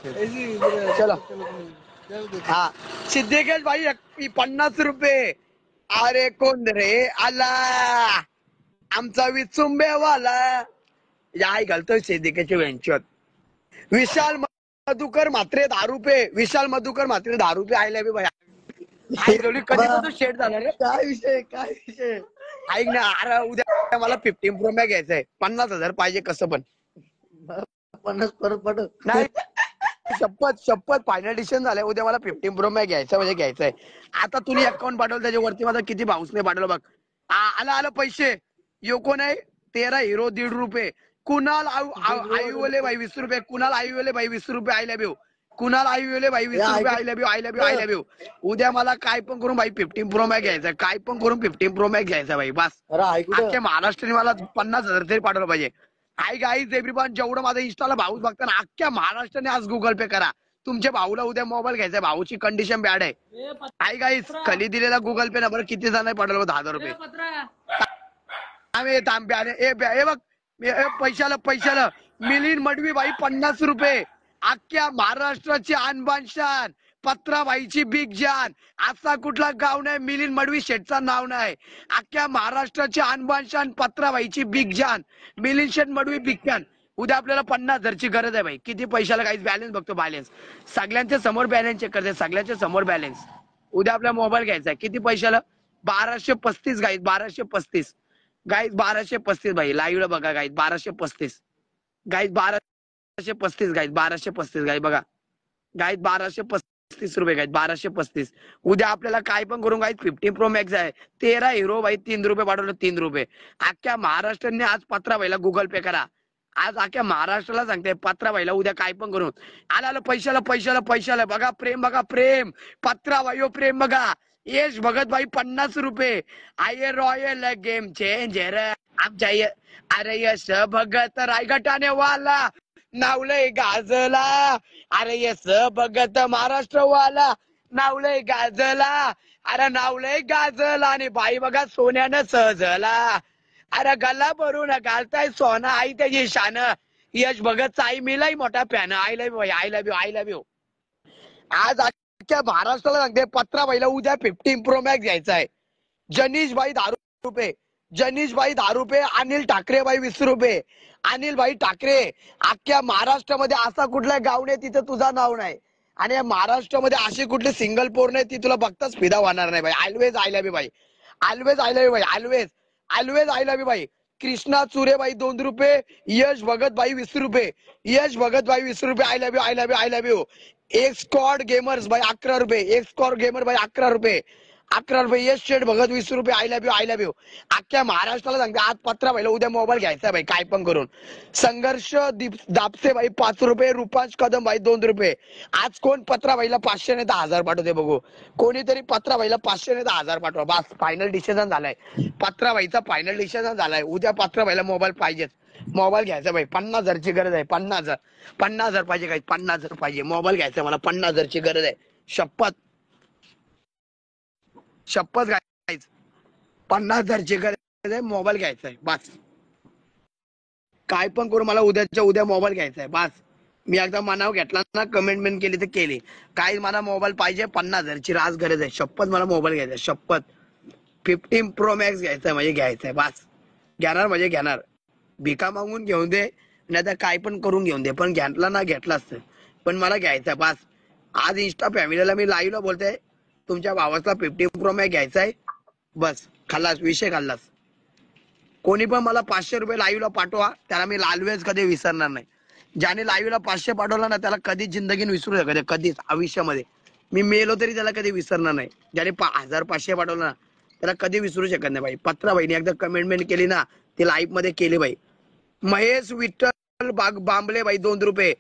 चलो हा सिद्धेकेश भाई 50 रुपये. अरे कोण रे आला आमचा विचुंबेवाला याय घालतोय सिद्धेकेच्या वेंचत. विशाल मधुकर मात्रे 10 रुपये. विशाल मधुकर मात्रे 10 रुपये आयला बी भाई. आई जोडी कधीपासून शेट झाला रे. काय विषय ऐक ना अरे उद्या मला 15 प्रो मॅक्स घ्यायचंय. 50,000 पाहिजे कसं पण. 50 परत पाठव. नाही शपथ फायनल डिसिजन झालंय. उद्या मला 15 प्रो मॅक्स घ्यायचं म्हणजे घ्यायचंय. आता तुम्ही अकाउंट पाठवलं त्याच्यावरती माझा किती भाऊस नाही पाठवलं बघ. आलं पैसे. यो कोण आहे 13 हिरो 1.5 रुपये. कुणाल आयुवले भाई 20 रुपये. कुणाल आयुवले भाई 20 रुपये. I love you. Kunal Ayuvale भाई 20 रुपये. I love you I love you I love you. उद्या मला काय पण करून भाई 15 प्रो मॅक्स घ्यायचा. काय पण करून 15 प्रो मॅक्स घ्यायचा भाई बस. अख्ख्या महाराष्ट्राने मला 50,000 तरी पाठवलं पाहिजे. आई गाईज एव्हरीवन जेवढं माझं इंस्टाला भाऊच बघताना अख्ख्या महाराष्ट्राने आज गुगल पे करा. तुमच्या भाऊला उद्या मोबाईल घ्यायचा. भाऊची कंडिशन बॅड आहे. आई गाईज खाली दिलेला गुगल पे नंबर किती जण पाठवलं 10,000 रुपये. बघ पैशाला मिलिंद मडवी भाई 50 रुपये. अख्ख्या महाराष्ट्राची आणबान शान पत्राबाईची बिग जान. असा कुठला गाव नाही मिलिंद मडवी शेठचं नाव नाही. अख्ख्या महाराष्ट्राची आणबान शान पत्राबाईची बिग जान मिलिंद शेठ मडवी बिग जान. उद्या आपल्याला 50,000ची गरज आहे भाई. किती पैशाला काहीच बॅलन्स बघतो. बॅलन्स सगळ्यांच्या समोर बॅलन्स चेक करते. सगळ्यांच्या समोर बॅलन्स. उद्या आपला मोबाईल घ्यायचा आहे. किती पैशाला 1235 गाईज 1235 गाईज 1235 भाई. लाईव्हला बघा गाईज 1235 गाईज 1235 गाईज 1235 गाईज बघा गाईज 1235 रुपये गाईज 1235. उद्या आपल्याला काय पण करून गाईज 15 प्रो मॅक्स आहे. 13 हिरो भाई 3 रुपये पाठवलं 3 रुपये. अख्ख्या महाराष्ट्राने आज पत्राबाईला गुगल पे करा. आज अख्ख्या महाराष्ट्राला सांगते पत्राबाईला उद्या काय पण करून. आला पैशाला बघा प्रेम पत्राबाई प्रेम बघा. यश भगत भाई 50 रुपये. आय रॉयल गेम चेंजर आमच्या अरे यश भगत रायगटाने वाला नावलंय गाजला. अरे यश भगत महाराष्ट्रवाला नावलंय गाजला. अरे नावलंय गाजला. आणि बाई बघा सोन्यानं सजला. अरे गल्ला भरून घालताय सोना आई त्याची शान. यश भगत आई मिलाई मोठा fan. I love you I love you I love you. आज अख्ख्या महाराष्ट्राला सांगते पत्राबाईला उद्या 15 प्रो मॅक्स घ्यायचा आहे. जनीश भाई 10 रुपये. जनीश भाई 10 रुपये. अनिल ठाकरे भाई 20 रुपये. अनिल भाई ठाकरे अख्ख्या महाराष्ट्रामध्ये असा कुठला गाव नाही तिथे तुझं नाव नाही. आणि या महाराष्ट्रामध्ये अशी कुठली सिंगल पोर नाही ती तुला बघताच फिदा होणार नाही भाई. ऑलवेज आय लव्ह यू भाई. ऑलवेज आय लव्ह यू भाई. ऑलवेज आय लव्ह यू भाई. कृष्णा चुरे भाई 2 रुपये. यश भगत भाई 20 रुपये. यश भगत भाई 20 रुपये. I love you I love you I love you. एक स्क्वॉड गेमर्स भाई 11 रुपये. एक स्क्वॉड गेमर भाई 11 रुपये. 11 रुपये. यश शेठ भगत 20 रुपये. I love you I love you. अख्ख्या महाराष्ट्राला सांगते आज पत्राबाईला उद्या मोबाईल घ्यायचा भाई काय पण करून. संघर्ष दापसे भाई 5 रुपये. रुपांश कदम भाई 2 रुपये. आज कोण पत्राबाईला 500 नाही 10,000 पाठवते बघू. कोणीतरी पत्राबाईला 500 नाही 10,000 पाठवा. बस फायनल डिसिजन झालाय. पत्राबाईचा फायनल डिसिजन झालाय. उद्या पत्राबाईला मोबाईल पाहिजेच. मोबाईल घ्यायचा भाई. 50,000ची गरज आहे. 50,000 पाहिजे काही. 50,000 पाहिजे. मोबाईल घ्यायचा मला. 50,000ची गरज आहे. शपथ घ्यायचं. 50,000ची गरज आहे. मोबाईल घ्यायचा आहे बस. काय पण करू मला उद्याच्या उद्या मोबाईल घ्यायचा आहे बस. मी एकदा मनावर घेतला ना कमेंटमेंट केली तर केली. काय मला मोबाईल पाहिजे 50,000ची राज गरज आहे. शपथ मला मोबाईल घ्यायचा. शपथ 15 प्रो मॅक्स घ्यायचा म्हणजे घ्यायचा आहे बस. घेणार म्हणजे घेणार. भिका मागून घेऊन दे नाही तर काय पण करून घेऊन दे पण घेतला ना घेतलाच पण मला घ्यायचा बस. आज इंस्टा फॅमिलीला मी लाईव्हला बोलतोय तुमच्या भावाचा 15 प्रो मॅक्स घ्यायचा आहे बस. खाल्लास विषय खाल्लास. कोणी पण मला 500 रुपये लाईव्हला पाठवा त्याला मी लालवेज कधी विसरणार नाही. ज्याने लाईव्हला 500 पाठवला ना त्याला कधीच जिंदगीने विसरू शकत नाही. कधीच आयुष्यामध्ये मी मेलो तरी त्याला कधी विसरणार नाही. ज्याने 1,500 पाठवलं ना त्याला कधी विसरू शकत नाही भाई. पत्राबाईने एकदा कमेंटमेंट केली ना ती लाईव्ह मध्ये केली भाई. महेश विठ्ठल बांबले भाई 2 रुपये.